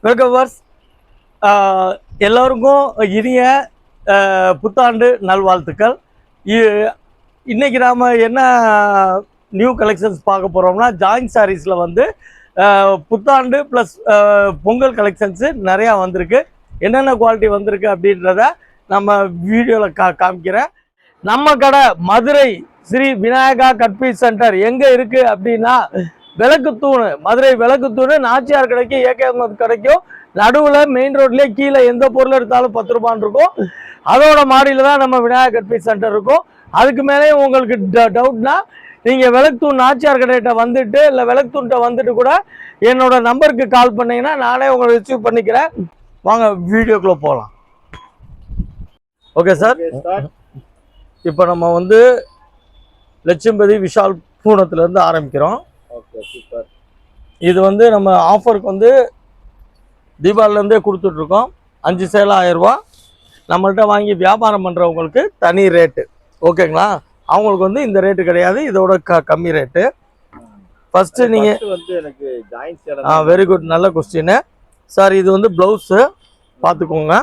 வெல்கவர்ஸ் எல்லோருக்கும் இனிய புத்தாண்டு நல்வாழ்த்துக்கள். இன்றைக்கி நாம் என்ன நியூ கலெக்ஷன்ஸ் பார்க்க போகிறோம்னா, ஜாயின் சாரீஸில் வந்து புத்தாண்டு ப்ளஸ் பொங்கல் கலெக்ஷன்ஸு நிறையா வந்திருக்கு. என்னென்ன குவாலிட்டி வந்திருக்கு அப்படின்றத நம்ம வீடியோவில் காமிக்கிறேன். நம்ம கடை மதுரை ஸ்ரீ விநாயகா கட்பீஸ் சென்டர் எங்கே இருக்குது அப்படின்னா, விளக்குத்தூணு, மதுரை விளக்குத்தூணு நாச்சியார் கடைக்கு ஏகேஎம் கிடைக்கும். நடுவில் மெயின் ரோட்லேயே கீழே எந்த பொருள் எடுத்தாலும் 10 ரூபான்னு இருக்கும். அதோட மாடியில் தான் நம்ம விநாயகா கட்பீஸ் சென்டர் இருக்கும். அதுக்கு மேலே உங்களுக்கு டவுட்னா நீங்கள் விளக்குத்தூண் நாச்சியார் கடைகிட்ட வந்துட்டு இல்லை விளக்குத்தூண்கிட்ட வந்துட்டு கூட என்னோட நம்பருக்கு கால் பண்ணிங்கன்னா நானே உங்களை ரிசீவ் பண்ணிக்கிறேன். வாங்க வீடியோக்குள்ளே போகலாம். ஓகே சார், இப்போ நம்ம வந்து லட்சும்பதி விஷால் பூனத்துலேருந்து ஆரம்பிக்கிறோம். இது வந்து நம்ம ஆஃபருக்கு வந்து தீபாவளிலேருந்தே கொடுத்துட்ருக்கோம். 5 சேலை 1000 ரூபா. நம்மள்கிட்ட வாங்கி வியாபாரம் பண்ணுறவங்களுக்கு தனி ரேட்டு, ஓகேங்களா? அவங்களுக்கு வந்து இந்த ரேட்டு கிடையாது, இதோட கம்மி ரேட்டு. ஃபஸ்ட்டு நீங்கள் வெரி குட், நல்ல கொஸ்டின்னு சார். இது வந்து ப்ளவுஸு பார்த்துக்கோங்க.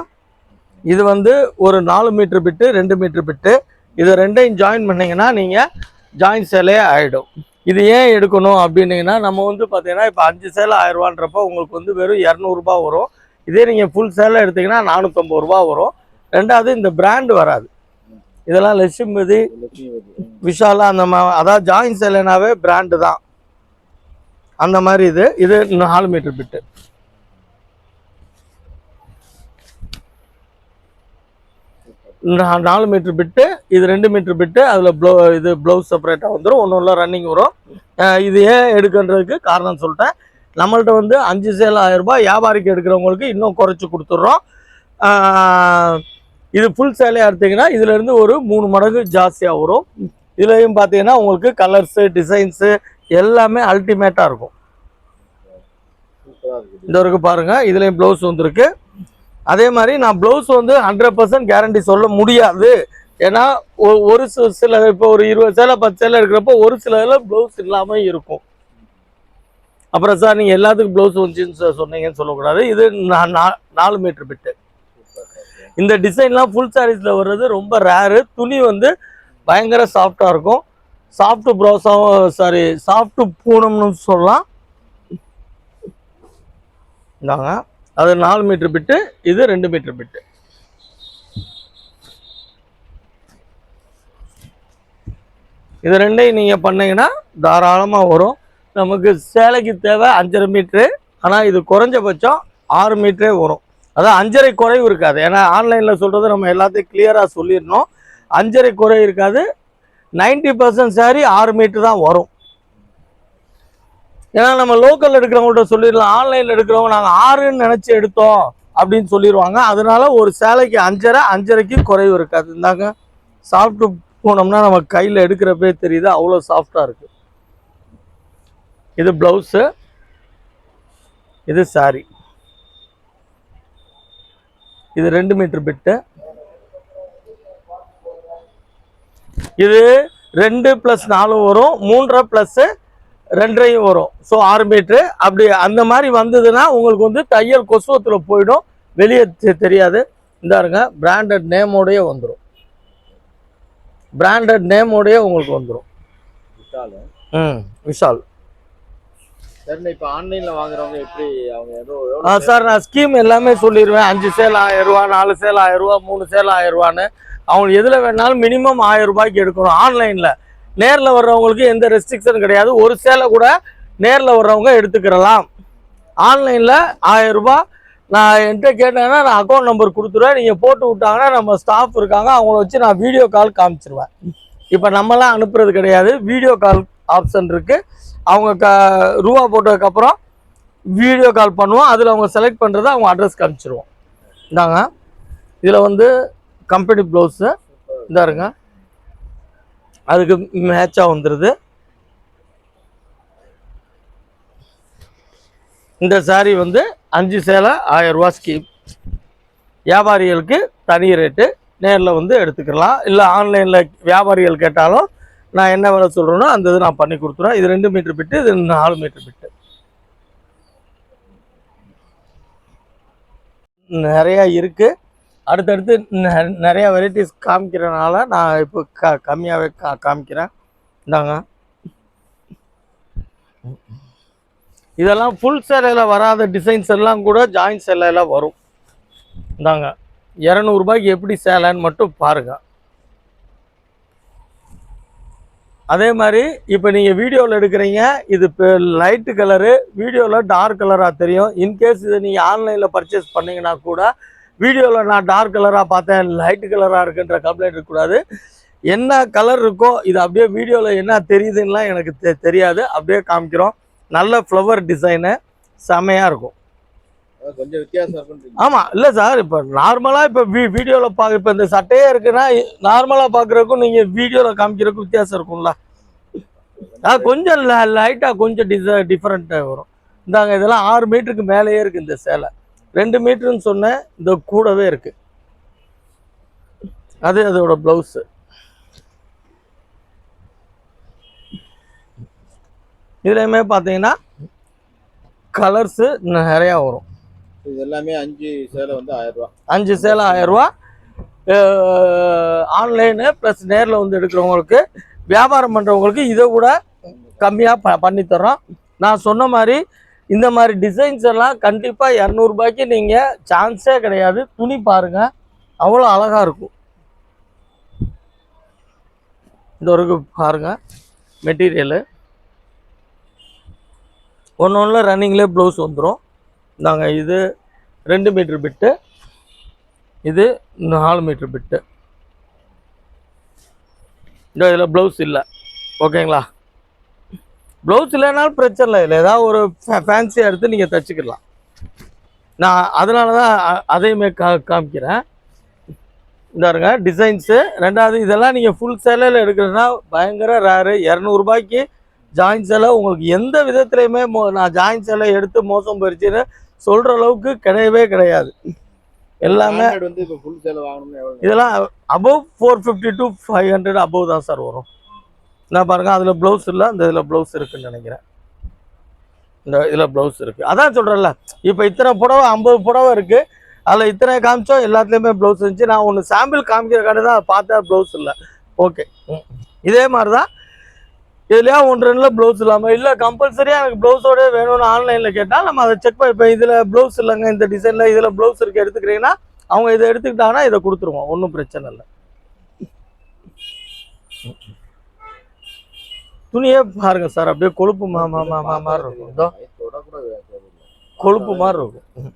இது வந்து ஒரு 4 மீட்டர் பிட்டு 2 மீட்டர் பிட்டு. இது ரெண்டையும் ஜாயின் பண்ணிங்கன்னா நீங்கள் ஜாயின் சேலையே ஆகிடும். இது ஏன் எடுக்கணும் அப்படின்னீங்கன்னா, நம்ம வந்து பார்த்தீங்கன்னா இப்போ 5 சேலை 1000 ரூபான்றப்போ உங்களுக்கு வந்து வெறும் 200 ரூபா வரும். இதே நீங்கள் ஃபுல் சேலை எடுத்திங்கன்னா 450 ரூபா வரும். ரெண்டாவது இந்த பிராண்டு வராது. இதெல்லாம் லட்சும்பதி விஷாலா அந்த அதாவது ஜாயின் சேலைனாவே பிராண்டு தான். அந்த மாதிரி இது 4 மீட்டர் பிட்டு. இந்த 4 மீட்டர் பிட்டு, இது 2 மீட்டர் பிட்டு. அதில் இது ப்ளவுஸ் செப்பரேட்டாக வந்துடும், ஒன்றும் ரென்னிங் வரும். இது ஏன் எடுக்கின்றதுக்கு காரணம் சொல்லிட்டேன். நம்மள்ட்ட வந்து 5 சேலை 1000 ரூபாய், வியாபாரிக்கு எடுக்கிறவங்களுக்கு இன்னும் குறைச்சி கொடுத்துட்றோம். இது ஃபுல் சேலையாக எடுத்திங்கன்னா இதுலேருந்து ஒரு 3 மடங்கு ஜாஸ்தியாக வரும். இதுலேயும் பார்த்தீங்கன்னா உங்களுக்கு கலர்ஸு டிசைன்ஸு எல்லாமே அல்டிமேட்டாக இருக்கும். இந்த வரைக்கும் பாருங்கள், இதுலேயும் ப்ளவுஸ் வந்துருக்கு. அதே மாதிரி நான் ப்ளவுஸ் வந்து 100% கேரண்டி சொல்ல முடியாது. ஏன்னா ஒரு சில இப்போ ஒரு 20 சேலை 10 சேலை இருக்கிறப்போ ஒரு சில ப்ளவுஸ் இல்லாமல் இருக்கும். அப்புறம் சார் நீங்கள் எல்லாத்துக்கும் ப்ளவுஸ் வந்துச்சுன்னு சொன்னீங்கன்னு சொல்லக்கூடாது. இது 4 மீட்டர் பிட்டு. இந்த டிசைன்லாம் ஃபுல் சாரீஸில் வர்றது ரொம்ப ரேரு. துணி வந்து பயங்கர சாஃப்டாக இருக்கும். சாஃப்ட்டு ப்ரோஸாவும் சாஃப்ட்டு பூனம்னு சொல்லலாம். இந்தாங்க, அது 4 மீட்டர் பிட்டு, இது 2 மீட்டர் பிட்டு. இது ரெண்டையும் நீங்கள் பண்ணீங்கன்னா தாராளமாக வரும். நமக்கு சேலைக்கு தேவை 5.5 மீட்ரு. ஆனால் இது குறைஞ்சபட்சம் 6 மீட்டரே வரும். அதான் 5.5 குறைவு இருக்காது. ஏன்னா ஆன்லைனில் சொல்கிறது நம்ம எல்லாத்தையும் கிளியராக சொல்லிடணும். 5.5 குறை இருக்காது. 90% சாரி 6 மீட்டர் தான் வரும். ஏன்னா நம்ம லோக்கல் எடுக்கிறவங்கள்ட்ட சொல்லிடலாம், ஆன்லைனில் எடுக்கிறவங்க நாங்கள் 6ன்னு நினச்சி எடுத்தோம் அப்படின்னு சொல்லிடுவாங்க. அதனால ஒரு சேலைக்கு 5.5க்கு குறைவு இருக்காது. இருந்தாங்க சாஃப்ட்டு போனோம்னா நம்ம கையில் எடுக்கிறப்பே தெரியுது, அவ்வளோ சாஃப்டாக இருக்குது. இது ப்ளவுஸு, இது சாரி. இது 2 மீட்டர் பிட்டு. இது 2 + 4 வரும், 3 + 2 வரும். So 6 metre. அப்படி அந்த மாதிரி வந்ததுன்னா உங்களுக்கு வந்து தையல் கொசுவத்தில் போயிடும், வெளியே தெரியாது. இந்தாருங்க, பிராண்டட் நேமோடையே வந்துடும். பிராண்டட் நேமோடையே உங்களுக்கு வந்துடும். விஷால். இப்போ ஆன்லைனில் வாங்குறவங்க எப்படி அவங்க சார் நான் ஸ்கீம் எல்லாமே சொல்லிடுவேன். 5 சேலை 1000 ரூபா, 4 சேலை 1000 ரூபா, 3 சேலை 1000 ரூபான்னு. அவங்களுக்கு எதில் வேணாலும் மினிமம் 1000 ரூபாய்க்கு எடுக்கணும். ஆன்லைனில் நேரில் வர்றவங்களுக்கு எந்த ரெஸ்ட்ரிக்ஷன் கிடையாது. ஒரு சேலை கூட நேரில் வர்றவங்க எடுத்துக்கிறலாம். ஆன்லைனில் 1000 ரூபா. நான் என்கிட்ட கேட்டேன்னா நான் அக்கௌண்ட் நம்பர் கொடுத்துருவேன். நீங்கள் போட்டு விட்டாங்கன்னா நம்ம ஸ்டாஃப் இருக்காங்க, அவங்கள வச்சு நான் வீடியோ கால் காமிச்சிருவேன். இப்போ நம்மளாம் அனுப்புறது கிடையாது, வீடியோ கால் ஆப்ஷன் இருக்குது. அவங்க ரூபா போட்டதுக்கப்புறம் வீடியோ கால் பண்ணுவோம். அதில் அவங்க செலக்ட் பண்ணுறதை அவங்க அட்ரஸ் காமிச்சிருவோம். இந்தாங்க, இதில் வந்து கம்பெனி ப்ளவுஸு இந்தாருங்க, அதுக்கு மேட்சாக வந்துடுது. இந்த சாரீ வந்து 5 சேலை 1000 ரூபா ஸ்கீம். வியாபாரிகளுக்கு தனி ரேட்டு, நேரில் வந்து எடுத்துக்கலாம். இல்லை ஆன்லைனில் வியாபாரிகள் கேட்டாலும் நான் என்ன வேலை சொல்கிறேனோ அந்த இது நான் பண்ணி கொடுத்துருவேன். இது 2 மீட்டர் பிட்டு, இது 4 மீட்டர் பிட்டு. நிறையா இருக்குது. அடுத்தடுத்து நிறையா வெரைட்டிஸ் காமிக்கிறனால நான் இப்போ கம்மியாகவே காமிக்கிறேன். இந்தாங்க, இதெல்லாம் ஃபுல் சேலையில் வராத டிசைன்ஸ் எல்லாம் கூட ஜாயின் சேலையில் வரும். இந்தாங்க, 200 ரூபாய்க்கு எப்படி சேலைன்னு மட்டும் பாருங்கள். அதே மாதிரி இப்போ நீங்கள் வீடியோவில் எடுக்கிறீங்க, இது இப்போ லைட்டு கலரு, வீடியோவில் டார்க் கலராக தெரியும். இன்கேஸ் இதை நீங்கள் ஆன்லைனில் பர்ச்சேஸ் பண்ணிங்கன்னா கூட வீடியோவில் நான் டார்க் கலராக பார்த்தேன், லைட்டு கலராக இருக்குன்ற கம்ப்ளைண்ட் இருக்கக்கூடாது. என்ன கலர் இருக்கோ இது அப்படியே வீடியோவில் என்ன தெரியுதுன்னெலாம் எனக்கு தெரியாது, அப்படியே காமிக்கிறோம். நல்ல ஃப்ளவர் டிசைனு செமையாக இருக்கும். கொஞ்சம் வித்தியாசம் இருக்கும். ஆமாம், இல்லை சார், இப்போ நார்மலாக இப்போ வீடியோவில் இப்போ இந்த சட்டையே இருக்குன்னா நார்மலாக பார்க்குறதுக்கும் நீங்கள் வீடியோவில் காமிக்கிறதுக்கும் வித்தியாசம் இருக்கும்ல. கொஞ்சம் லைட்டாக கொஞ்சம் டிஃப்ரெண்ட்டாக வரும். இந்தாங்க, இதெல்லாம் 6 மீட்டருக்கு மேலேயே இருக்குது இந்த சேலை. 2 மீட்டருன்னு சொன்னேன், இந்த கூடவே இருக்குது. அதோட ப்ளவுஸு. இதுலையுமே பார்த்தீங்கன்னா கலர்ஸு நிறையா வரும். இது எல்லாமே 5 சேலை வந்து 1000 ரூபா. 5 சேலை 1000 ரூபா. ஆன்லைனு ப்ளஸ் நேரில் வந்து எடுக்கிறவங்களுக்கு, வியாபாரம் பண்ணுறவங்களுக்கு இதை கூட கம்மியாக பண்ணித்தரோம். நான் சொன்ன மாதிரி இந்த மாதிரி டிசைன்ஸ் எல்லாம் கண்டிப்பாக 200 ரூபாய்க்கு நீங்கள் சான்ஸே கிடையாது. துணி பாருங்கள், அவ்வளோ அழகாக இருக்கும். இந்த ஒரு பாருங்கள் மெட்டீரியலு, ஒன்று ரன்னிங்லேயே ப்ளவுஸ் வந்துடும். நாங்கள் இது 2 மீட்டர் பிட்டு, இது 4 மீட்டர் பிட்டு. இந்த இதில் ப்ளவுஸ் இல்லை, ஓகேங்களா? ப்ளவுஸ் இல்லைனாலும் பிரச்சனை இல்லை, ஏதாவது ஒரு ஃபேன்சியாக எடுத்து நீங்கள் தைச்சிக்கலாம். நான் அதனால தான் அதையுமே காமிக்கிறேன். இந்தாருங்க டிசைன்ஸு. ரெண்டாவது, இதெல்லாம் நீங்கள் ஃபுல் சேலையில் எடுக்கிறதுனா பயங்கர ரேரு. 200 ரூபாய்க்கு ஜாயின் சேலை உங்களுக்கு எந்த விதத்துலையுமே நான் ஜாயின் சேலை எடுத்து மோசம் போயிடுச்சுன்னு சொல்கிற அளவுக்கு கிடையவே கிடையாது. எல்லாமே வந்து இப்போ ஃபுல் சேலை வாங்கணும்னு இதெல்லாம் அபவ் 450 to 500 அபவ் தான் சார் வரும். நான் பாருங்கள், அதில் ப்ளவுஸ் இல்லை, இந்த இதில் ப்ளவுஸ் இருக்குதுன்னு நினைக்கிறேன். இந்த இதில் ப்ளவுஸ் இருக்குது. அதான் சொல்கிறேன்ல, இப்போ இத்தனை புடவை 50 புடவை இருக்குது, அதில் இத்தனை காமிச்சோம், எல்லாத்துலேயுமே ப்ளவுஸ் இருந்துச்சு. நான் ஒன்று சாம்பிள் காமிக்கிற கடை தான் பார்த்தா ப்ளவுஸ் இல்லை. ஓகே, இதே மாதிரி தான் இதுலையா 1-2 ப்ளவுஸ் இல்லாமல் இல்லை கம்பல்சரியாக எனக்கு ப்ளவுஸோட வேணும்னு ஆன்லைனில் கேட்டால் நம்ம அதை செக் பண்ணி, இப்போ இதில் ப்ளவுஸ் இல்லைங்க, இந்த டிசைனில் இதில் ப்ளவுஸ் இருக்குது எடுத்துக்கிறீங்கன்னா அவங்க இதை எடுத்துக்கிட்டாங்கன்னா இதை கொடுத்துருவோம், ஒன்றும் பிரச்சனை இல்லை. துணியே பாருங்க சார், அப்படியே கொழுப்பு மாதிரி இருக்கும். இதோ கொழுப்பு மாதிரி இருக்கும்.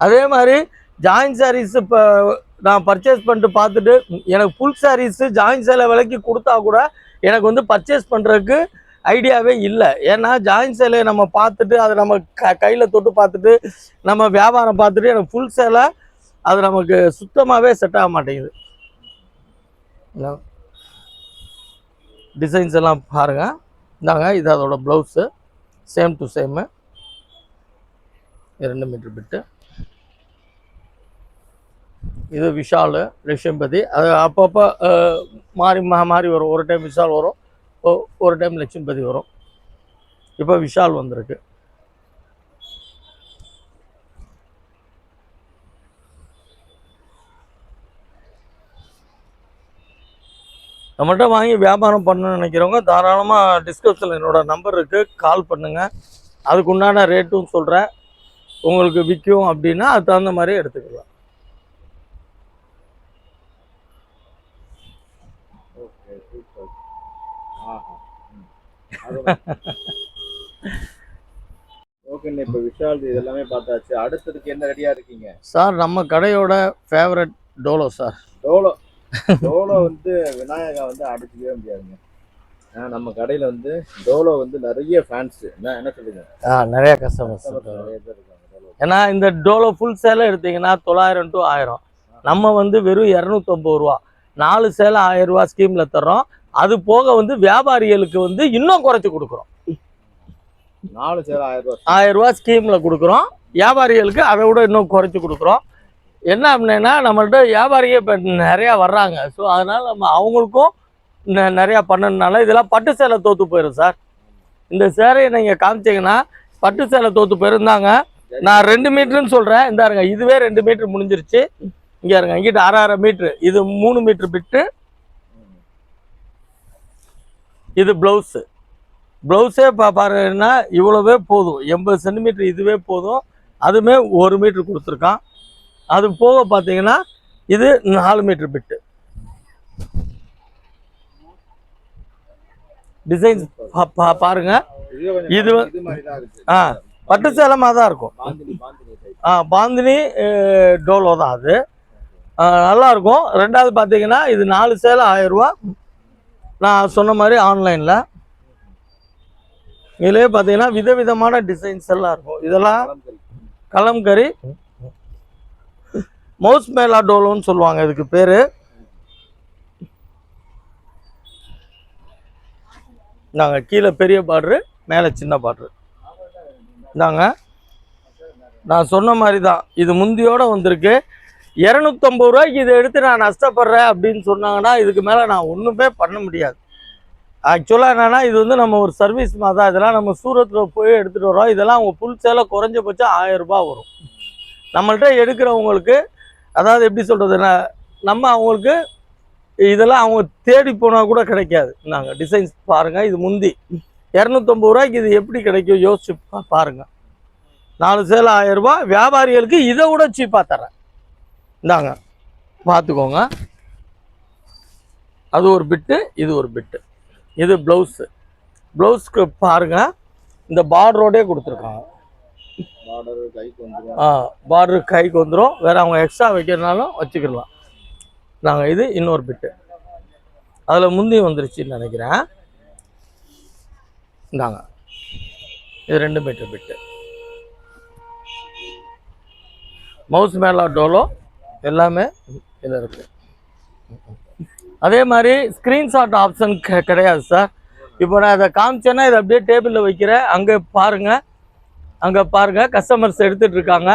அதே மாதிரி ஜாயின் சாரீஸ் இப்போ நான் பர்ச்சேஸ் பண்ணிட்டு பார்த்துட்டு எனக்கு ஃபுல் சாரீஸு ஜாயின் சேலை விலைக்கு கொடுத்தா கூட எனக்கு வந்து பர்ச்சேஸ் பண்ணுறதுக்கு ஐடியாவே இல்லை. ஏன்னா ஜாயின் சேலையை நம்ம பார்த்துட்டு அதை நம்ம கையில் தொட்டு பார்த்துட்டு நம்ம வியாபாரம் பார்த்துட்டு எனக்கு ஃபுல் சேலை அது நமக்கு சுத்தமாகவே செட் ஆக மாட்டேங்குது. டிசைன்ஸ் எல்லாம் பாருங்கள். இந்தாங்க, இது அதோட ப்ளவுஸு, சேம் டு சேமு, 2 மீட்டர் பிட்டு. இது விஷால் லட்சுமிபதி. அது அப்பப்போ மாறி வரும். ஒரு டைம் விஷால் வரும், ஒரு டைம் லட்சுமிபதி வரும். இப்போ விஷால் வந்திருக்கு. நம்மகிட்ட வாங்கி வியாபாரம் பண்ணணும்னு நினைக்கிறவங்க தாராளமாக டிஸ்கிரிப்ஷனில் என்னோடய நம்பர் இருக்குது, கால் பண்ணுங்கள். அதுக்கு உண்டான ரேட்டும் சொல்கிறேன். உங்களுக்கு விற்கும் அப்படின்னா அது தகுந்த மாதிரி எடுத்துக்கலாம். ஓகேண்ணே, இப்போ விஷால் இதெல்லாமே பார்த்தாச்சு. அடுத்ததுக்கு என்ன ரெடியாக இருக்கீங்க சார்? நம்ம கடையோட ஃபேவரட் டோலோ சார். டோலோ வந்து விநாயகா வந்து அடிச்சுக்கவே முடியாதுங்க. நம்ம கடையில் வந்து டோலோ வந்து நிறைய ஃபேன்ஸ் என்ன சொல்லுங்க, நிறைய கஸ்டமர்ஸ் நிறைய பேர் இருக்காங்க. ஏன்னா இந்த டோலோ ஃபுல் சேலை எடுத்தீங்கன்னா 900 to 1000, நம்ம வந்து வெறும் 250 ரூபா, 4 சேலை 1000 ரூபா ஸ்கீமில் தர்றோம். அது போக வந்து வியாபாரிகளுக்கு வந்து இன்னும் குறைச்சி கொடுக்குறோம். 4 சேலை 1000 ரூபா ஸ்கீமில் கொடுக்குறோம். வியாபாரிகளுக்கு அதை விட இன்னும் குறைச்சி கொடுக்குறோம். என்ன அப்படின்னா நம்மள்ட்ட வியாபாரியே இப்போ நிறையா வர்றாங்க. ஸோ அதனால் நம்ம அவங்களுக்கும் நிறையா பண்ணணுனால இதெல்லாம் பட்டு சேலை தோற்று போயிடும் சார். இந்த சேலையை நீங்கள் காமிச்சிங்கன்னா பட்டு சேலை தோற்று போயிருந்தாங்க. நான் 2 மீட்டர்னு சொல்றேன். இந்த இருங்க, இதுவே 2 மீட்டர் முடிஞ்சிருச்சு. இங்க இருங்க, இங்கிட்ட 1/2 மீட்டர், இது 3 மீட்டர் பிட்டு. இது பிளவுஸ். பிளவுஸே பாருன்னா இவ்வளவே போதும், 80 சென்டிமீட்டர் இதுவே போதும். அதுவுமே 1 மீட்டர் கொடுத்துருக்கான். அது போக பார்த்தீங்கன்னா இது 4 மீட்டர் பிட்டு. டிசைன்ஸ் பாருங்க. இது பட்டு சேலமாக தான் இருக்கும். பாந்தினி டோலோ தான் அது. நல்லா இருக்கும். ரெண்டாவது பார்த்தீங்கன்னா இது 4 சேலை 1000 ரூபா. நான் சொன்ன மாதிரி ஆன்லைனில் இதுலேயே பார்த்தீங்கன்னா விதவிதமான டிசைன்ஸ் எல்லாம் இருக்கும். இதெல்லாம் கலம்கரி மவுஸ் மேலா டோலோன்னு சொல்லுவாங்க இதுக்கு பேர். நாங்கள் கீழே பெரிய பார்டரு, மேலே சின்ன பார்டரு. இந்தாங்க, நான் சொன்ன மாதிரி தான் இது முந்தியோடு வந்திருக்கு. 250 ரூபாய்க்கு இதை எடுத்து நான் நஷ்டப்படுறேன் அப்படின்னு சொன்னாங்கன்னா இதுக்கு மேலே நான் ஒன்றுமே பண்ண முடியாது. ஆக்சுவலாக என்னென்னா இது வந்து நம்ம ஒரு சர்வீஸ் மாதிரி தான். இதெல்லாம் நம்ம சூரத்தில் போய் எடுத்துகிட்டு வரோம். இதெல்லாம் அவங்க ஃபுல் சேலை குறைஞ்சபட்சம் 1000 ரூபா வரும். நம்மள்கிட்ட எடுக்கிறவங்களுக்கு, அதாவது எப்படி சொல்கிறதுன்னா, நம்ம அவங்களுக்கு இதெல்லாம் அவங்க தேடி போனால் கூட கிடைக்காது. நாங்கள் டிசைன்ஸ் பாருங்கள். இது முந்தி 250 ரூபாய்க்கு இது எப்படி கிடைக்கும் யோசிச்சு பாருங்கள். 4 சேலை 1000 ரூபா. வியாபாரிகளுக்கு இதை விட சீப்பாக தரேன். இந்தாங்க பார்த்துக்கோங்க. அது ஒரு பிட்டு, இது ஒரு பிட்டு. இது ப்ளவுஸு. ப்ளவுஸ்க்கு பாருங்கள், இந்த பார்டரோடே கொடுத்துருக்காங்க. பார்டரு கைக்கு வந்துடும். வேறு அவங்க எக்ஸ்ட்ரா வைக்கிறதுனாலும் வச்சுக்கலாம். நாங்கள் இது இன்னொரு பிட்டு. அதில் முந்தி வந்துருச்சுன்னு நினைக்கிறேன். இந்தாங்க, இது 2 மீட்டர் பிட்டு. மவுஸ் மேலா டோலோ எல்லாமே இதில் இருக்கு. அதே மாதிரி ஸ்க்ரீன்ஷாட் ஆப்ஷன் கிடையாது சார். இப்போ நான் இதை காமிச்சேன்னா இதை அப்படியே டேபிளில் வைக்கிறேன். அங்கே பாருங்கள் கஸ்டமர்ஸ் எடுத்துகிட்டு இருக்காங்க.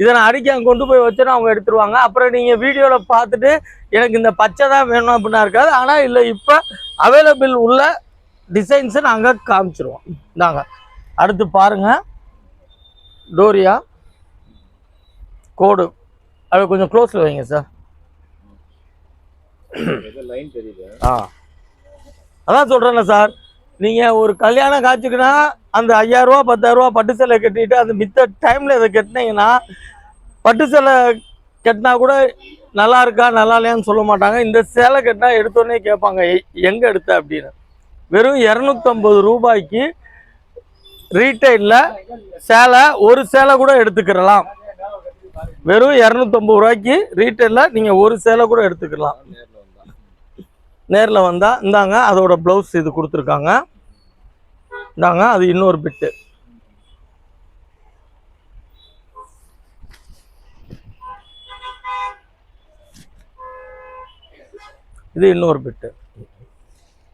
இதை நான் அடிக்க கொண்டு போய் வச்சேன்னா அவங்க எடுத்துருவாங்க. அப்புறம் நீங்கள் வீடியோவில் பார்த்துட்டு எனக்கு இந்த பச்சை தான் வேணும் அப்படின்னா இருக்காது. ஆனால் இல்லை, இப்போ அவைலபிள் உள்ள டிசைன்ஸை நாங்கள் காமிச்சிருவோம். நாங்கள் அடுத்து பாருங்கள், டோரியா கோடு. அது கொஞ்சம் க்ளோஸில் வைங்க சார். அதான் சொல்கிறேன்ல சார், நீங்கள் ஒரு கல்யாண காட்சிக்குன்னா அந்த 5000 ரூபா 10,000 ரூபா பட்டு சேலை கட்டிட்டு அது மித்த டைமில் இதை கட்டினீங்கன்னா, பட்டு சேலை கட்டினா கூட நல்லா இருக்கா நல்லா இல்லையான்னு சொல்ல மாட்டாங்க. இந்த சேலை கட்டினா எடுத்தோடனே கேட்பாங்க எங்கே எடுத்த அப்படின்னு. வெறும் 250 ரூபாய்க்கு ரீட்டைலில் சேலை ஒரு சேலை கூட எடுத்துக்கிறலாம். வெறும் 250 ரூபாய்க்கு ரீட்டைலில் நீங்கள் ஒரு சேலை கூட எடுத்துக்கலாம். நேரில் வந்தால் இந்தாங்க, அதோட ப்ளவுஸ் இது கொடுத்துருக்காங்க. இந்தாங்க, அது இன்னொரு பிட்டு. இது இன்னொரு பிட்டு.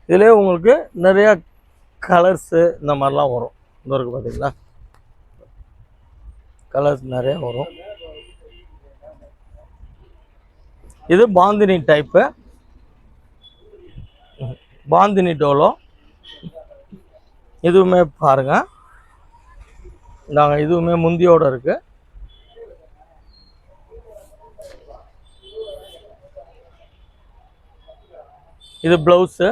இதிலே உங்களுக்கு நிறையா கலர்ஸு இந்த மாதிரிலாம் வரும். இந்த இருக்குது பார்த்தீங்களா, கலர்ஸ் நிறையா வரும். இது பாந்தினி டைப்பு, பாந்தினி டோலோ. இதுவுமே பாருங்கள், நாங்கள் இதுவுமே முந்தியோடு இருக்குது. இது ப்ளவுஸு.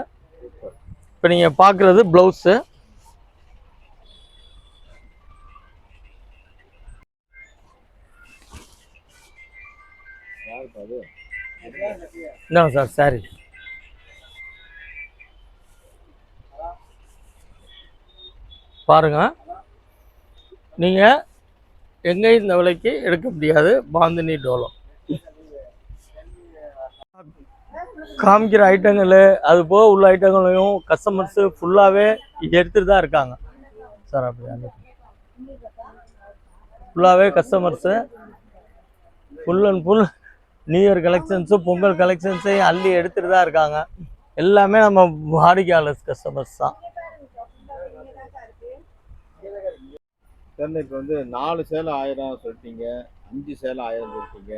இப்போ நீங்கள் பார்க்குறது ப்ளவுஸு. என்ன சார் சாரி பாருங்க, நீங்கள் எங்கேயும் இந்த விலைக்கு எடுக்க முடியாது. பாந்தினி டோலோ காமிக்கிற ஐட்டங்கள் அது போக உள்ள ஐட்டங்களையும் கஸ்டமர்ஸு ஃபுல்லாகவே எடுத்துகிட்டு தான் இருக்காங்க சார். அப்படி ஃபுல்லாகவே customers full and full new year collections Pongal கலெக்ஷன்ஸையும் அள்ளி எடுத்துகிட்டு தான் இருக்காங்க. எல்லாமே நம்ம வாடிக்கையாளர் கஸ்டமர்ஸ் தான். இப்போ வந்து 4 சேலை 1000 சொல்லிட்டீங்க, 5 சேலை 1000 சொல்லிட்டீங்க.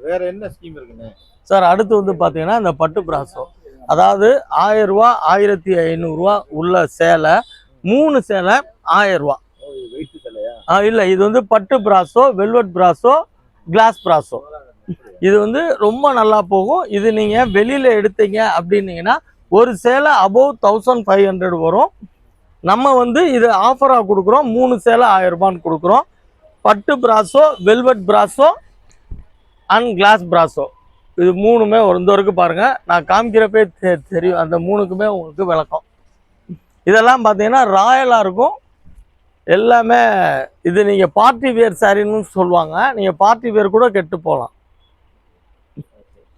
வேற என்ன ஸ்கீம் இருக்குண்ணே சார்? அடுத்து வந்து பார்த்தீங்கன்னா இந்த பட்டு பிராசோ, அதாவது 1000 ரூபா 1500 ரூபா உள்ள சேலை 3 சேலை 1000 ரூபா. வெயிட் சேலையா? இல்லை, இது வந்து பட்டு brasso, velvet brasso, glass brasso. இது வந்து ரொம்ப நல்லா போகும். இது நீங்கள் வெளியில் எடுத்தீங்க அப்படின்னீங்கன்னா ஒரு சேலை அபோவ் 1500 வரும். நம்ம வந்து இது ஆஃபராக கொடுக்குறோம். 3 சேலை 1000 ரூபான்னு கொடுக்குறோம். பட்டு brasso, velvet brasso and glass brasso, இது 3மே இந்த வரைக்கும் பாருங்கள். நான் காமிக்கிறப்பே தெரியும் அந்த 3க்குமே உங்களுக்கு விளக்கம். இதெல்லாம் பார்த்தீங்கன்னா ராயலாக இருக்கும் எல்லாமே. இது நீங்கள் பார்ட்டி வேர் சாரின்னு சொல்லுவாங்க. நீங்கள் பார்ட்டி வேர் கூட கெட்டு போகலாம்.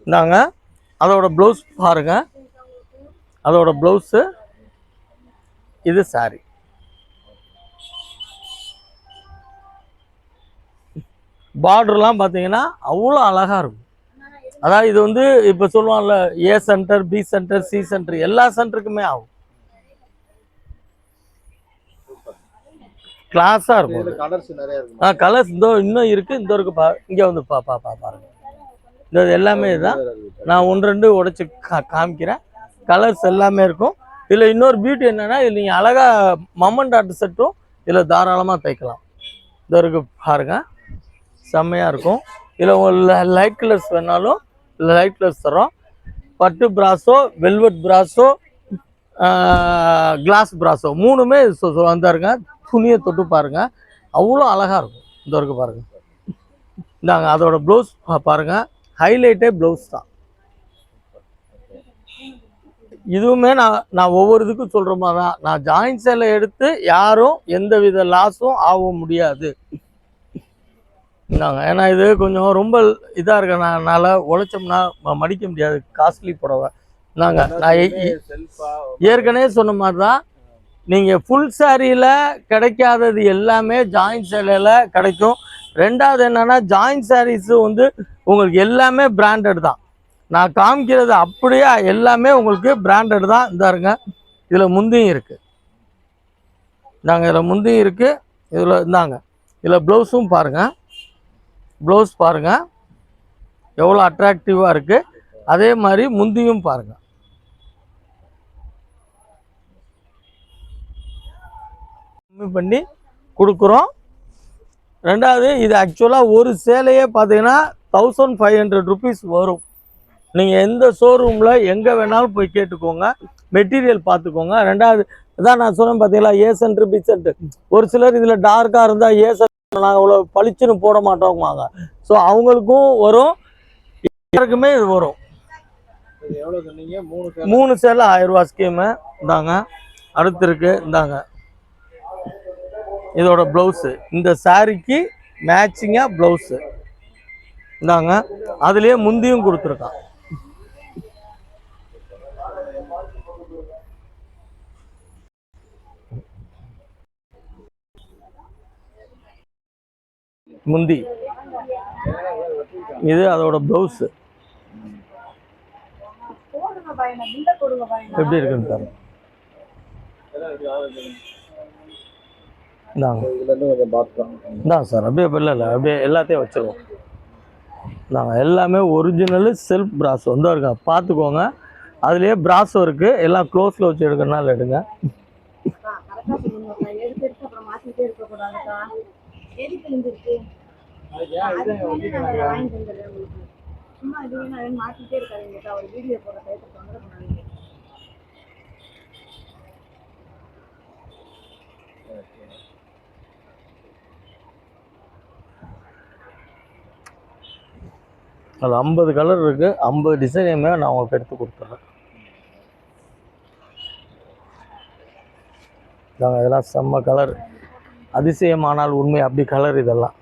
இந்தாங்க, அதோட ப்ளவுஸ் பாருங்கள். அதோட ப்ளவுஸு, இது சாரி. பார்டர்லாம் பார்த்தீங்கன்னா அவ்வளோ அழகாக இருக்கும். அதாவது இது வந்து இப்போ சொல்லுவாங்கல்ல, A centre, B centre, C centre, எல்லா சென்டருக்குமே ஆகும். கிளாஸாக இருக்கும். கலர்ஸ் இன்னும் இருக்குது. இந்த இருக்கு இங்கே வந்து பாருங்க. இது எல்லாமே இதுதான். நான் 1-2 உடைச்சு காமிக்கிறேன். கலர்ஸ் எல்லாமே இருக்கும். இதில் இன்னொரு பியூட்டி என்னென்னா, இதில் நீங்கள் அழகாக மம்மன் டாட்டு செட்டும் இதில் தாராளமாக தைக்கலாம். இந்த இருக்கு பாருங்கள், செம்மையாக இருக்கும். இதில் உங்களுக்கு லைட் கலர்ஸ் வேணாலும் லைட் கலர்ஸ் தரோம். பட்டு brasso, velvet brasso, glass brasso 3மே வந்தாருங்க. துணியை தொட்டு பாருங்கள், அவ்வளோ அழகாக இருக்கும். இந்த இருக்கு பாருங்கள். இந்தாங்க, அதோட ப்ளவுஸ் பாருங்கள். ஹைலைட்டே ப்ளவுஸ் தான். இதுவுமே நான் ஒவ்வொரு இதுக்கும் சொல்கிற மாதிரி தான். நான் ஜாயின்ட் சேலை எடுத்து யாரும் எந்த வித லாஸும் ஆக முடியாது. இந்தாங்க, ஏன்னா இது கொஞ்சம் ரொம்ப இதாக இருக்கனால உழைச்சோம்னா மடிக்க முடியாது, காஸ்ட்லி புடவை. இந்தாங்க, நான் ஏற்கனவே சொன்ன மாதிரி தான். நீங்கள் ஃபுல் சாரியில் கிடைக்காதது எல்லாமே ஜாயின்ட் சேலையில் கிடைக்கும். ரெண்டாவது என்னென்னா, ஜாயின்ட் சாரீஸு வந்து உங்களுக்கு எல்லாமே பிராண்டட் தான். நான் காமிக்கிறது அப்படியே எல்லாமே உங்களுக்கு பிராண்டட் தான். இந்தாருங்க, இதில் முந்தியும் இருக்குது. இந்தாங்க, இதில் முந்தியும் இருக்குது. இதில் இந்தாங்க, இதில் ப்ளவுஸும் பாருங்கள். ப்ளவுஸ் பாருங்கள் எவ்வளோ அட்ராக்டிவாக இருக்குது. அதே மாதிரி முந்தியும் பாருங்கள். கம்மி பண்ணி கொடுக்குறோம். ரெண்டாவது, இது ஆக்சுவலாக ஒரு சேலையே பார்த்தீங்கன்னா 1500 ருபீஸ் வரும். நீங்கள் எந்த ஷோரூமில் எங்கே வேணாலும் போய் கேட்டுக்கோங்க, மெட்டீரியல் பார்த்துக்கோங்க. ரெண்டாவது இதான் நான் சொன்னேன் பார்த்தீங்களா, ஏ சென்டர், பி சென்டர். ஒரு சிலர் இதில் டார்க்காக இருந்தால் ஏ சென்டர் நாங்கள் அவ்வளோ பளிச்சுன்னு போட மாட்டோமாங்க. ஸோ அவங்களுக்கும் வரும், எல்லாருக்குமே இது வரும். 3 சேலை 1000 ரூபா ஸ்கீமு. இந்தாங்க, அடுத்து இருக்கு. இந்தாங்க, இதோட ப்ளவுஸு, இந்த சாரிக்கு மேட்சிங்காக ப்ளவுஸு. இந்தாங்க, அதுலேயே முந்தியும் கொடுத்துருக்கான். முந்தி இது அதோட ப்ளவுஸு எப்படி இருக்குன்னு பாருங்க. இந்தாங்க சார், அப்படியே இல்லை அப்படியே எல்லாத்தையும் வச்சுருவோம். நாங்கள் எல்லாமே ஒரிஜினலு செல்ஃப் பிராஸோ வந்து இருக்கா, பார்த்துக்கோங்க. அதுலேயே பிராஸோ இருக்குது. எல்லாம் க்ளோஸில் வச்சு எடுக்கிறனால எடுங்க. அது 50 கலர் இருக்குது. 50 டிசைனையுமே நான் உங்களுக்கு எடுத்து கொடுத்துட்றேன். இதாங்க, இதெல்லாம் செம்ம கலர். அதிசயமானால் உண்மை அப்படி கலர் இதெல்லாம்.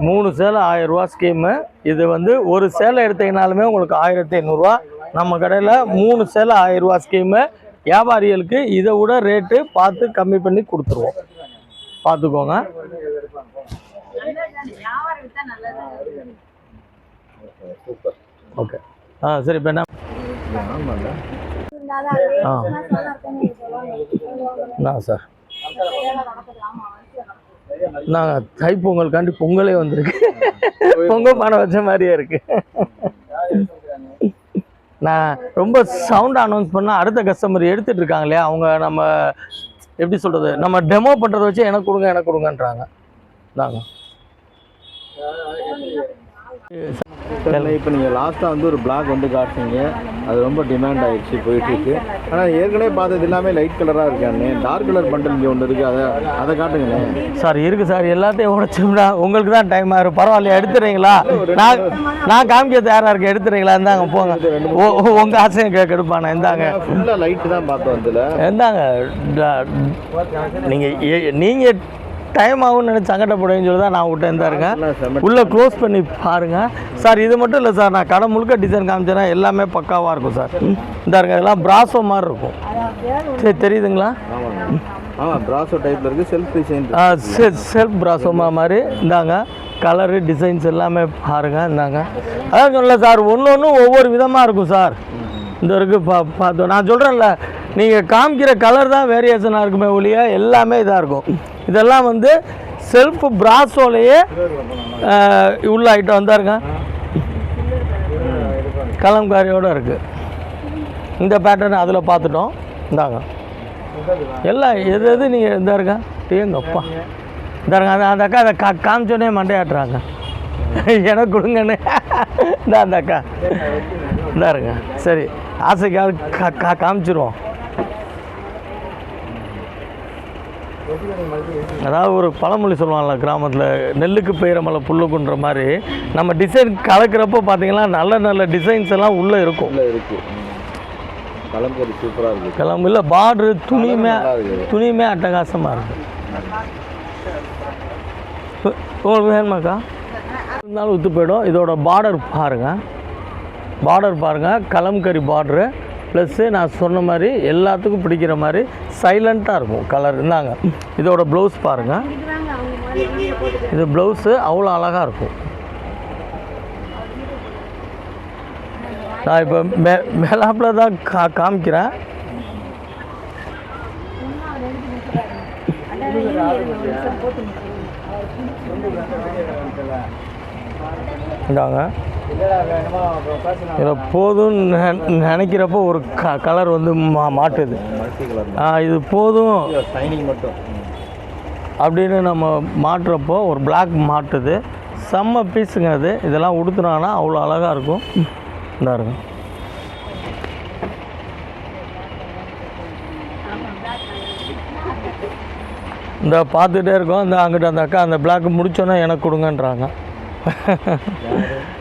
மூணு சேலை 1000 ரூபா ஸ்கீமு. இது வந்து ஒரு சேலை எடுத்தீங்கனாலுமே உங்களுக்கு 1500 ரூபா. நம்ம கடையில் 3 சேலை 1000 ரூபா ஸ்கீமு. வியாபாரிகளுக்கு இதை விட ரேட்டு பார்த்து கம்மி பண்ணி கொடுத்துருவோம், பார்த்துக்கோங்க. ஓகே, சரி. இப்போ என்ன சார், நாங்கள் தைப்பொங்கலுக்காண்டி பொங்கலே வந்திருக்கு. பொங்கல் பானை வச்ச மாதிரியே இருக்கு. நான் ரொம்ப சவுண்ட் அனௌன்ஸ் பண்ணால் அடுத்த கஸ்டமர் எடுத்துகிட்டு இருக்காங்க இல்லையா, அவங்க நம்ம எப்படி சொல்கிறது, நம்ம டெமோ பண்ணுறத வச்சு எனக்கு கொடுங்கன்றாங்க. நாங்கள் இப்போ நீங்கள் லாஸ்ட்டாக வந்து ஒரு பிளாக் வந்து காட்டுறீங்க, அது ரொம்ப டிமாண்ட் ஆகிடுச்சு போயிட்டுருக்கு. ஆனால் ஏற்கனவே பார்த்தது எல்லாமே லைட் கலராக இருக்கானே, டார்க் கலர் பண்டல் இங்கே ஒன்று இருக்குது, அதை காட்டுங்களேன். சார் இருக்குது சார், எல்லாத்தையும் உடைச்சோம்னா உங்களுக்கு தான் டைம் ஆகும். பரவாயில்லையா, எடுத்துறீங்களா? நான் காமிக்க தயாராக இருக்கேன், எடுத்துறீங்களா? இருந்தாங்க போங்க, உங்கள் ஆசையும் கெடுப்பானே. இருந்தாங்க, ஃபுல்லாக லைட்டு தான் பார்த்தோம் அதில். இருந்தாங்க, நீங்கள் டைம் ஆகும்னு நினச்சி சங்கடப்படுவேன்னு சொல்லி தான் நான் விட்டேன். தான் இருக்கேன், உள்ளே க்ளோஸ் பண்ணி பாருங்கள் சார். இது மட்டும் இல்லை சார், நான் கடை முழுக்க டிசைன் காமிச்சேன்னா எல்லாமே பக்காவாக இருக்கும் சார். இந்த இருங்க, இதெல்லாம் பிராசோ மாதிரி இருக்கும். சரி, தெரியுதுங்களா? ஆமாம், பிராசோ டைப்பில் இருக்குது, செல்ஃப் டிசைன். செல்ஃப் பிராசோமா மாதிரி. இந்தாங்க, கலரு டிசைன்ஸ் எல்லாமே பாருங்கள். இந்தாங்க, அதான் சொல்லல சார், ஒன்று ஒவ்வொரு விதமாக இருக்கும் சார். இந்த இருக்குது பார்த்தோம், நான் சொல்கிறேன்ல, நீங்கள் காமிக்கிற கலர் தான் வேரியேஷனாக இருக்குமே ஒழிய எல்லாமே இதாக இருக்கும். இதெல்லாம் வந்து செல்ஃப் பிராசோலையே உள்ள ஐட்டம் வந்தாருங்க, கலம்காரியோடு இருக்குது. இந்த பேட்டர்ன் அதில் பார்த்துட்டோம். இந்தாங்க, எல்லாம் எது நீங்கள் இருந்தாருங்க, எங்கப்பா இந்தாருங்க. அந்த அக்கா அதை காமிச்சோன்னே மண்டையாட்டுறாங்க, எனக்கு கொடுங்கன்னு. அந்த அக்கா இந்தாருங்க. சரி, ஆசைக்காக காமிச்சிருவோம். அதாவது ஒரு பழமொழி சொல்லுவாங்கள்ல கிராமத்தில், நெல்லுக்கு பெய்கிற மழை புல்லுக்குன்ற மாதிரி நம்ம டிசைன் கலக்கிறப்போ பார்த்தீங்கன்னா நல்ல டிசைன்ஸ் எல்லாம் உள்ளே இருக்கும். கலம்பு சூப்பராக இருக்குது. கிளம்பு இல்லை, பார்ட்ரு துணியுமே அட்டகாசமாக இருக்குது. உங்களுக்கு வேணுமாக்கா இருந்தாலும் விற்று போயிடும். இதோட பார்டர் பாருங்கள், கலம்கரி பார்ட்ரு ப்ளஸ்ஸு நான் சொன்ன மாதிரி எல்லாத்துக்கும் பிடிக்கிற மாதிரி சைலண்ட்டாக இருக்கும் கலர். இருந்தாங்க, இதோட ப்ளவுஸ் பாருங்கள், இது ப்ளவுஸு அவ்வளோ அழகாக இருக்கும். நான் இப்போ மேலாப்பில் தான் காமிக்கிறேன். இந்தாங்க, இதில் போதும்னு நினைக்கிறப்போ ஒரு கலர் வந்து மாட்டுது. இது போதும் மட்டும் அப்படின்னு நம்ம மாட்டுறப்போ ஒரு பிளாக் மாட்டுது. செம்ம பீஸுங்க அது. இதெல்லாம் உடுத்துனாங்கன்னா அவ்வளோ அழகாக இருக்கும். இந்த இருக்கும், இந்த பார்த்துட்டே இருக்கோம். இந்த அங்கிட்ட அந்த அக்கா அந்த பிளாக் முடிச்சோன்னே எனக்கு கொடுங்கன்றாங்க.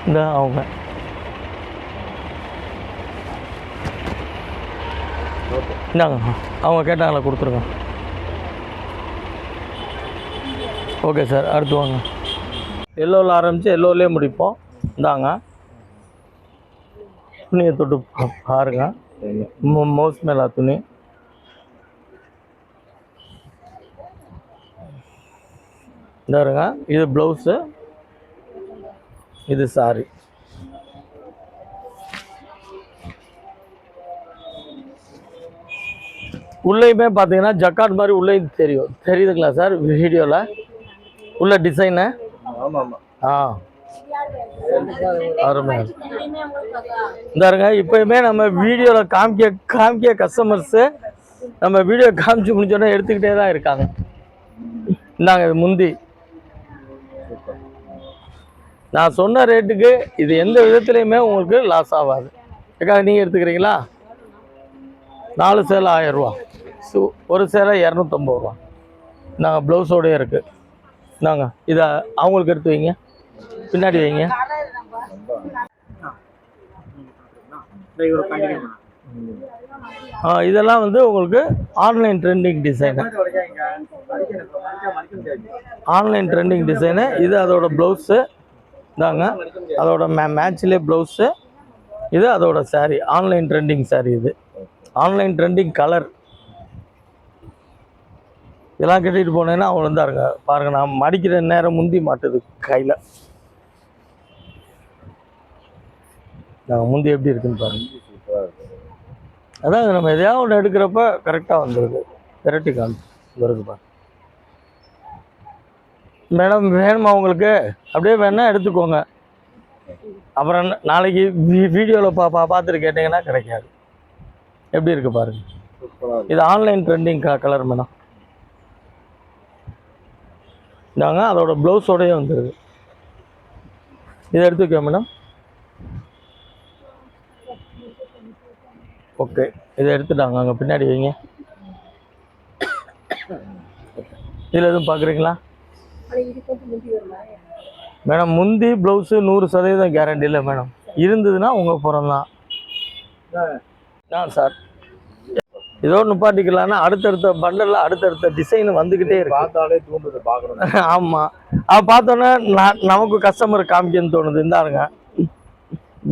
இந்த அவங்க இந்தாங்க, அவங்க கேட்டாங்களா, கொடுத்துருங்க. ஓகே சார், அடுத்து வாங்க. எல்லோவில் ஆரம்பித்து எல்லோவிலே முடிப்போம். இந்தாங்க, துணியை தொட்டு பாருங்க, மவுஸ் மேலா துணி. இந்தாருங்க, இது ப்ளவுஸு, இது சாரி. உள்ளேயுமே பார்த்தீங்கன்னா ஜக்கார்ட் மாதிரி உள்ளே தெரியுதுங்களா சார் வீடியோவில் உள்ள டிசைனு? அருமை. இந்தாருங்க, இப்போயுமே நம்ம வீடியோவில் காமிக்க கஸ்டமர்ஸு நம்ம வீடியோ காமிச்சு முடிஞ்சோடனே எடுத்துக்கிட்டே தான் இருக்காங்க. இந்தாங்க, இது முந்தி நான் சொன்ன ரேட்டுக்கு இது எந்த விதத்துலையுமே உங்களுக்கு லாஸ் ஆகாது. ஏக்காக நீங்கள் எடுத்துக்கிறீங்களா? 4 சேலை 1000 ரூபா, ஒரு சேலை 250 ரூபா. நாங்கள் ப்ளவுஸோடய இருக்குது. நாங்கள் இதை அவங்களுக்கு எடுத்து வைங்க, பின்னாடி வைங்க. இதெல்லாம் வந்து உங்களுக்கு ஆன்லைன் ட்ரெண்டிங் டிசைனு. இது அதோட ப்ளவுஸு. இதாங்க, அதோட மேட்ச்லேயே ப்ளவுஸு. இது அதோட சாரீ, ஆன்லைன் ட்ரெண்டிங் சாரீ. இது ஆன்லைன் ட்ரெண்டிங் கலர். இதெல்லாம் கட்டிட்டு போனேன்னா அவங்க இருந்தாருங்க பாருங்கள், நான் மடிக்கிற நேரம் முந்தி மாட்டுது கையில். நாங்கள் முந்தி எப்படி இருக்குன்னு பாருங்கள். அதான் நம்ம எதையாவது ஒன்று எடுக்கிறப்ப கரெக்டாக வந்துடுது. வெரைட்டி காமி வருது பாருங்க. மேடம் வேணுமா உங்களுக்கு? அப்படியே வேணா எடுத்துக்கோங்க. அப்புறம் நாளைக்கு வீடியோவில் பார்த்துட்டு கேட்டிங்கன்னா கிடைக்காது. எப்படி இருக்குது பாருங்கள். இது ஆன்லைன் ட்ரெண்டிங் கலர் மேடம். இதாங்க அதோட ப்ளவுஸோடய வந்துடுது. இதை எடுத்துக்கோ மேடம். ஓகே, இதை எடுத்துட்டாங்க. அங்கே பின்னாடி வைங்க. இதில் எதுவும் பார்க்குறீங்களா மேடம்? முந்தி ப்ளவுஸு 100% கேரண்டி இல்லை மேடம். இருந்ததுன்னா உங்கள் புறம் தான் சார். இதோடு நிப்பாட்டிக்கலான்னா அடுத்தடுத்த பண்டலில் அடுத்தடுத்த டிசைன் வந்துக்கிட்டே இருக்கு. பார்த்தாலே தூண்டுது பார்க்கணும். ஆமாம், அதை பார்த்தோன்னே நமக்கு கஸ்டமர் காமிக்கன்னு தோணுது. இந்தாருங்க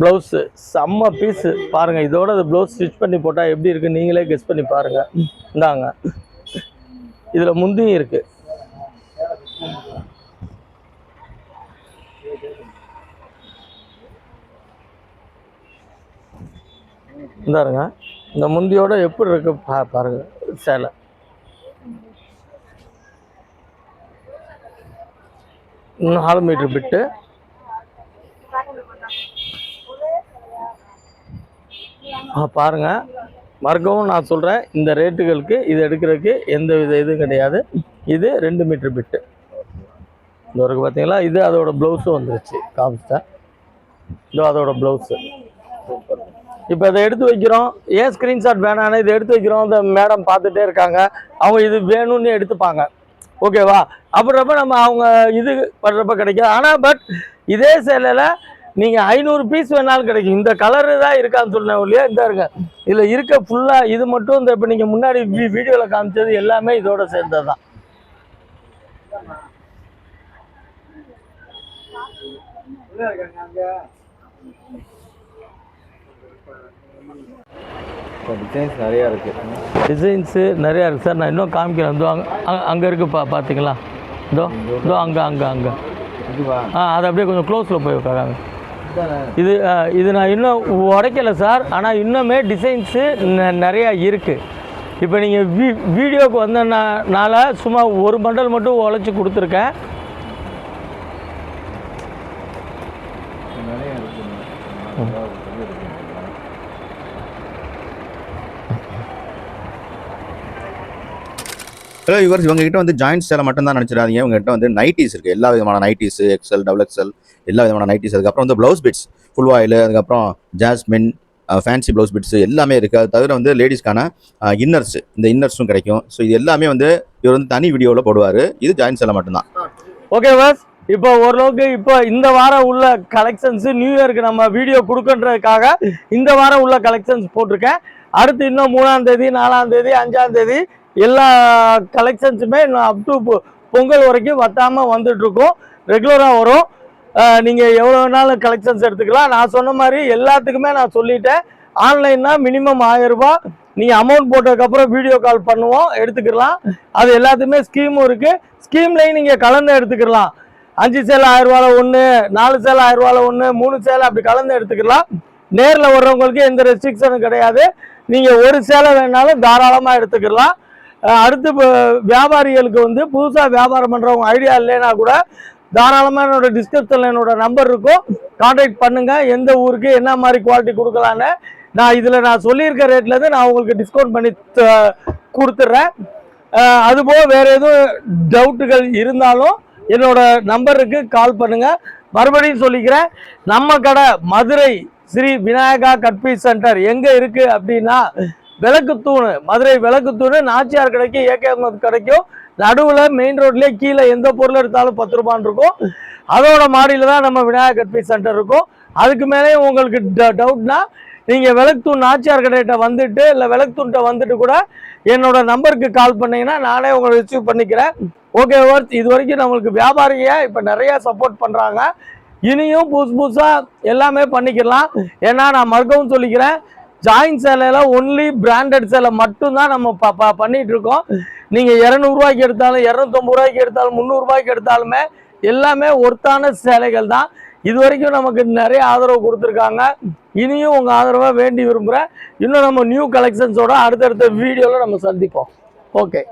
ப்ளவுஸு, செம்ம பீஸு பாருங்கள். இதோட அது ப்ளவுஸ் ஸ்டிச் பண்ணி போட்டால் எப்படி இருக்குது நீங்களே கெஸ் பண்ணி பாருங்கள். இந்தாங்க, இதில் முந்தியும் இருக்குது. இந்தாருங்க, இந்த முந்தியோட எப்படி இருக்கு பாருங்க. சேலை இன்னும் 4 மீட்டர் பிட்டு. பாருங்க, மறக்கவும் நான் சொல்கிறேன், இந்த ரேட்டுகளுக்கு இது எடுக்கிறதுக்கு எந்த வித இதுவும் கிடையாது. இது 2 மீட்டர் பிட்டு. இந்த வரைக்கும் பார்த்தீங்களா? இது அதோட ப்ளவுஸும் வந்துருச்சு. காமிச்சிட்டேன். இதோ அதோட ப்ளவுஸு. இப்போ இதை எடுத்து வைக்கிறோம். ஏன் ஸ்க்ரீன்ஷாட் வேணான்னு இதை எடுத்து வைக்கிறோம். இந்த மேடம் பார்த்துட்டே இருக்காங்க, அவங்க இது வேணும்னு எடுத்துப்பாங்க. ஓகேவா? அப்படின்றப்ப நம்ம அவங்க இது பண்ணுறப்ப கிடைக்கும். ஆனால் பட் இதே சேலையில் நீங்கள் 500 பீஸ் வேணாலும் கிடைக்கும். இந்த கலரு தான் இருக்கான்னு சொன்னேன் இல்லையா? இந்த இருங்க, இதில் இருக்க ஃபுல்லாக இது மட்டும் இந்த இப்போ நீங்கள் முன்னாடி வீடியோவில் காமிச்சது எல்லாமே இதோட சேர்ந்தது தான். டிசைன்ஸ் நிறையா இருக்குது. டிசைன்ஸு நிறையா இருக்குது சார். நான் இன்னும் காமிக்கிறேன். இதோ அங்கே இருக்குது பார்த்தீங்களா? இதோ இதோ அங்கே அது அப்படியே கொஞ்சம் க்ளோஸில் போய் உட்காராங்க. இது நான் இன்னும் உடைக்கலை சார். ஆனால் இன்னுமே டிசைன்ஸு நிறையா இருக்குது. இப்போ நீங்கள் வீடியோவுக்கு வந்தனால சும்மா ஒரு பண்டல் மட்டும் உழைச்சி கொடுத்துருக்கேன். ஹலோ இவர் இவங்ககிட்ட வந்து ஜாயின்ட் சேலை மட்டும் தான் நினச்சிடாதீங்க. இவங்ககிட்ட வந்து நைட்டிஸ் இருக்குது. எல்லா விதமான நைட்டிஸு, எக்ஸ்எல், XXL எல்லா விதமான நைட்டிஸ். அதுக்கப்புறம் வந்து ப்ளவுஸ் பிட்ஸ், ஃபுல் ஆயில், அதுக்கப்புறம் ஜாஸ்மின், ஃபேன்சி ப்ளவுஸ் பிட்ஸ் எல்லாமே இருக்குது. அது தவிர வந்து லேடிஸ்க்கான இன்னர்ஸ், இந்த இன்னர்ஸும் கிடைக்கும். ஸோ இது எல்லாமே வந்து இவர் வந்து தனி வீடியோவில் போடுவார். இது ஜாயின்ட் சேலை மட்டும்தான். ஓகே பாஸ், இப்போ ஓரளவுக்கு இப்போ இந்த வாரம் உள்ள கலெக்ஷன்ஸ் நியூ இயருக்கு நம்ம வீடியோ கொடுக்கன்றதுக்காக இந்த வாரம் உள்ள கலெக்ஷன்ஸ் போட்டிருக்கேன். அடுத்து இன்னும் 3ஆம் தேதி, 4ஆம் தேதி, 5ஆம் தேதி எல்லா கலெக்ஷன்ஸுமே இன்னும் அப் டு பொங்கல் வரைக்கும் வத்தாமல் வந்துட்டுருக்கோம். ரெகுலராக வரும். நீங்கள் எவ்வளோ வேணாலும் கலெக்ஷன்ஸ் எடுத்துக்கலாம். நான் சொன்ன மாதிரி எல்லாத்துக்குமே நான் சொல்லிட்டேன். ஆன்லைன்னா மினிமம் 1000 ரூபா. நீங்கள் அமௌண்ட் போட்டதுக்கப்புறம் வீடியோ கால் பண்ணுவோம், எடுத்துக்கலாம். அது எல்லாத்துக்குமே ஸ்கீமும் இருக்குது. ஸ்கீம்லேயும் நீங்கள் கலந்து எடுத்துக்கலாம். 5 சேலை 1000 ரூபாயில் ஒன்று, 4 சேலை 1000 ரூபாயில் ஒன்று, 3 சேலை அப்படி கலந்து எடுத்துக்கலாம். நேரில் வர்றவங்களுக்கு எந்த ரெஸ்ட்ரிக்ஷனும் கிடையாது. நீங்கள் ஒரு சேலை வேணாலும் தாராளமாக எடுத்துக்கலாம். அடுத்து வியாபாரிகளுக்கு வந்து புதுசாக வியாபாரம் பண்ணுறவங்க ஐடியா இல்லைன்னா கூட தாராளமாக என்னோட டிஸ்கிரிப்ஷனில் என்னோட நம்பர் இருக்கும், கான்டாக்ட் பண்ணுங்கள். எந்த ஊருக்கு என்ன மாதிரி குவாலிட்டி கொடுக்கலான்னு நான் சொல்லியிருக்க ரேட்லேருந்து நான் உங்களுக்கு டிஸ்கவுண்ட் பண்ணி கொடுத்துட்றேன். அதுபோக வேறு எதுவும் டவுட்டுகள் இருந்தாலும் என்னோட நம்பருக்கு கால் பண்ணுங்கள். மறுபடியும் சொல்லிக்கிறேன், நம்ம கடை மதுரை ஸ்ரீ விநாயகா கட்பீஸ் சென்டர் எங்கே இருக்குது அப்படின்னா விளக்குத்தூணு, மதுரை விளக்குத்தூணு, நாச்சியார் கடைக்கு, ஏகேஎம் கடைக்கும் நடுவில் மெயின் ரோட்லேயே கீழே எந்த பொருள் எடுத்தாலும் 10 ரூபான்னு இருக்கும். அதோட மாடியில் தான் நம்ம விநாயகா கட்பீஸ் சென்டர் இருக்கும். அதுக்கு மேலே உங்களுக்கு டவுட்னா நீங்கள் விளக்குத்தூண் நாச்சியார் கடைகிட்ட வந்துட்டு இல்லை விளக்குத்தூண்கிட்ட வந்துட்டு கூட என்னோட நம்பருக்கு கால் பண்ணிங்கன்னா நானே உங்களை ரிசீவ் பண்ணிக்கிறேன். ஓகே ஒர்த், இது வரைக்கும் நம்மளுக்கு வியாபாரியை இப்போ நிறையா சப்போர்ட் பண்ணுறாங்க. இனியும் புதுசாக எல்லாமே பண்ணிக்கலாம். ஏன்னா நான் மறுக்கவும் சொல்லிக்கிறேன், ஜாயின்ட் சேலையில் ஒன்லி பிராண்டட் சேலை மட்டும்தான் நம்ம பண்ணிட்டு இருக்கோம். நீங்கள் 200 ரூபாய்க்கு எடுத்தாலும், 250 ரூபாய்க்கு எடுத்தாலும், 300 ரூபாய்க்கு எடுத்தாலுமே எல்லாமே ஒர்த்தான சேலைகள் தான். இது வரைக்கும் நமக்கு நிறைய ஆதரவு கொடுத்துருக்காங்க. இனியும் உங்கள் ஆதரவை வேண்டி விரும்புகிறேன். இன்னும் நம்ம நியூ கலெக்ஷன்ஸோட அடுத்தடுத்த வீடியோவில் நம்ம சந்திப்போம். ஓகே.